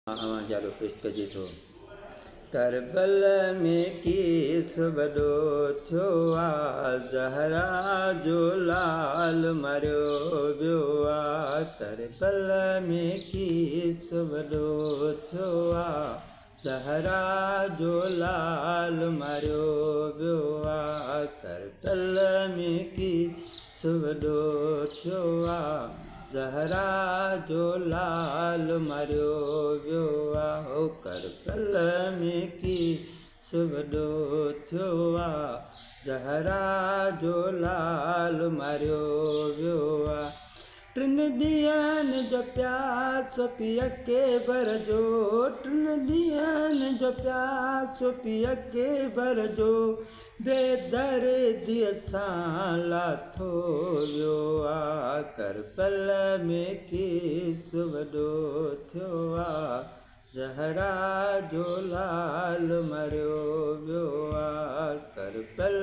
चालू पेश कजे थो। करबल में कीस वॾो थियो आ, ज़हरा जो लाल मरियो वियो आ। करबल में कीस वॾो थियो आ, ज़हरा जो लाल मरियो वियो आ। करबल में कीस वॾो थियो आ, ज़हरा जो लाल मरियो वियो आ। हो करबल में कीस वॾो थियो आ, ज़हरा जो लाल मरियो वियो आ। टिनि ॾींहंनि जो प्यासो पीउ खे भरजो, टिनि ॾींहंनि जो प्यासो पीउ खे भरजो, बेदर्दीअ सां लाथो वियो आ। करबल में कीस वॾो थियो आ, ज़हरा जो लाल मरियो वियो आ। करबल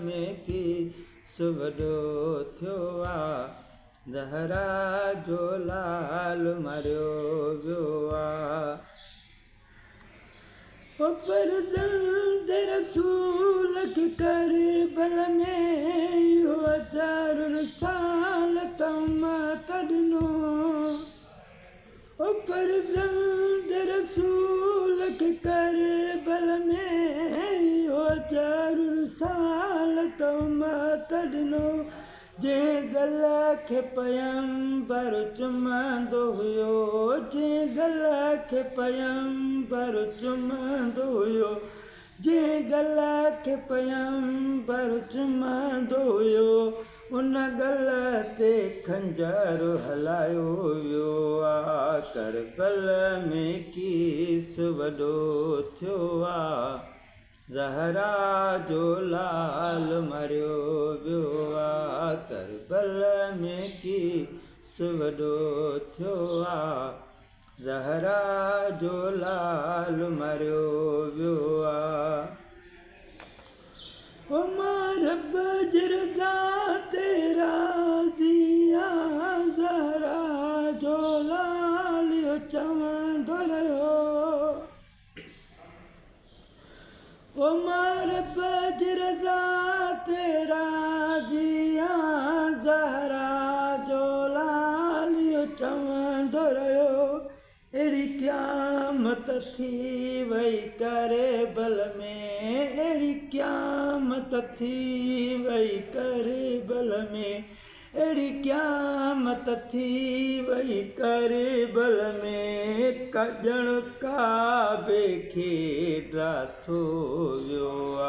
में कीस वॾो थियो आ, ज़हरा जो लाल मरियो वियो आ। फ़र्ज़ंद रसूल खे करबल में इहो हज़ार साल तौमत ॾिनो। फ़र्ज़ंद रसूल खे करबल में इहो हज़ार साल तौमत ॾिनो। जंहिं गल खे पैगंबर चुमंदो हुयो, जंहिं गल खे पैगंबर चुमंदो हुयो, जंहिं गल खे पैगंबर चुमंदो हुयो, उन गल ते खंजर हलायो वियो आ। करबल में कीस वॾो थियो आ, ज़हरा जो लाल मरियो वियो आ। करबल में कीस वॾो थियो आ, ज़हरा जो लाल मरियो वियो आ। ओ मां रब जी रज़ा ते राज़ी आ, ज़हरा जो लाल इहो चवंदो रहियो। ओ मां रब जी रज़ा ते राज़ी आ, ज़हरा जो लाल इहो चवंदो रहियो। अहिड़ी क़यामत थी वई करबल में, अहिड़ी क़यामत थी वई करबल में, अहिड़ी क़यामत थी वई करबल में, कॼण काबे खे ड्राथो वियो आ।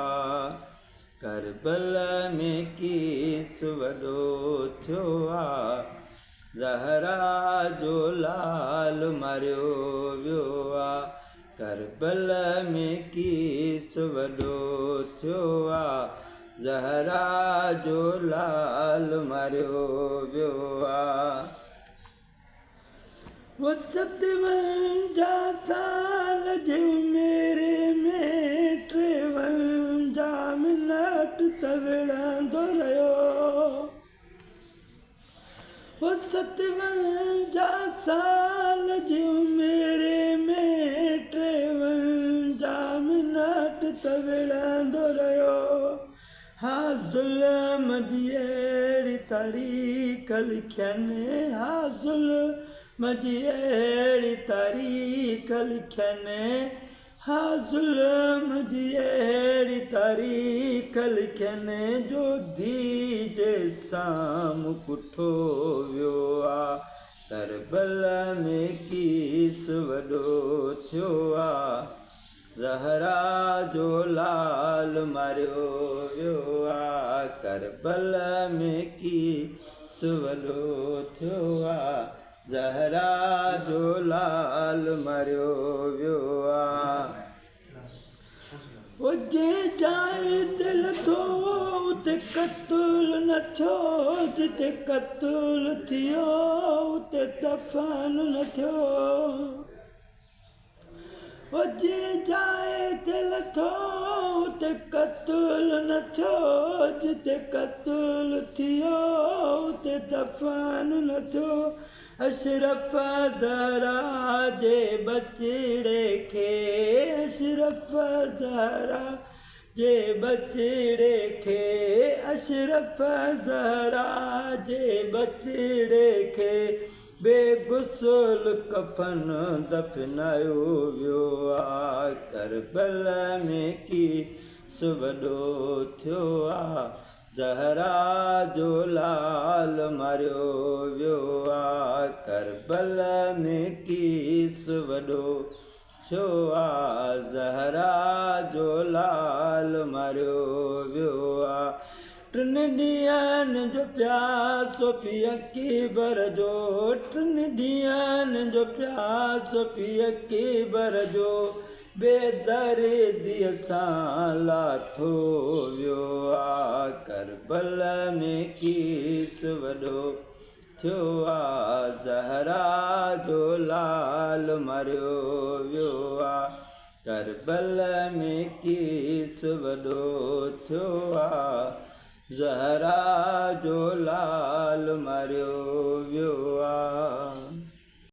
करबल में कीस वॾो थियो आ, ज़हरा जो लाल मरियो वियो आ। करबल में कीस वॾो थियो आ, ज़हरा जो लाल मरियो वियो आ। वो 57 साल जी उमिरि में 53 मिनट त विढ़ंदो रहियो। वो 57 साल जी उमिरि में 53 मिनट त विढ़ंदो रहियो। हा ज़ुल्म जी अहिड़ी तारीख़ लिखियनि, हा ज़ुल्म जी अहिड़ी तारीख़ लिखियनि, हा ज़ुल्म जी अहिड़ी तारीख़ लिखियनि, जो धीउ जे साम्हूं पुठो वियो आ। करबल में कीस वॾो थियो आ, ज़हरा जो लाल मरियो वियो आ। करबल में कीस वॾो थियो आ, ज़हरा जो लाल मरियो वियो आ। जंहिं जाइ दिलि थो उते क़त्लु न थियो, जिते क़त्लु थियो उते दफ़न न थियो। जंहिं जाइ दिलि थो उते क़त्लु न थियो, जिते क़त्लु थियो उते दफ़न न थियो। अशरफ ज़हरा जे बचड़े खे अशरफ ज़हरा जे बचड़े खे अशरफ ज़हरा जे बचड़े खे बेगुसल कफन दफ़नायो वियो आहे करबल में कीस वॾो थियो आहे ज़हरा जो लाल मारियो वियो आहे करबल में कीस वॾो थियो आहे ज़हरा जो लाल मारियो वियो आहे टिनि ॾींहंनि जो प्यासो पीउ अकीबर जो टिनि ॾींहंनि जो प्यासो पीउ अकीबर जो बेदर्दीअ सां लाथो वियो आहे करबल में कीस वॾो थियो आहे ज़हरा जो लाल मारियो वियो आहे करबल में कीस वॾो थियो आहे ज़हरा जो लाल मारियो वियो आहे।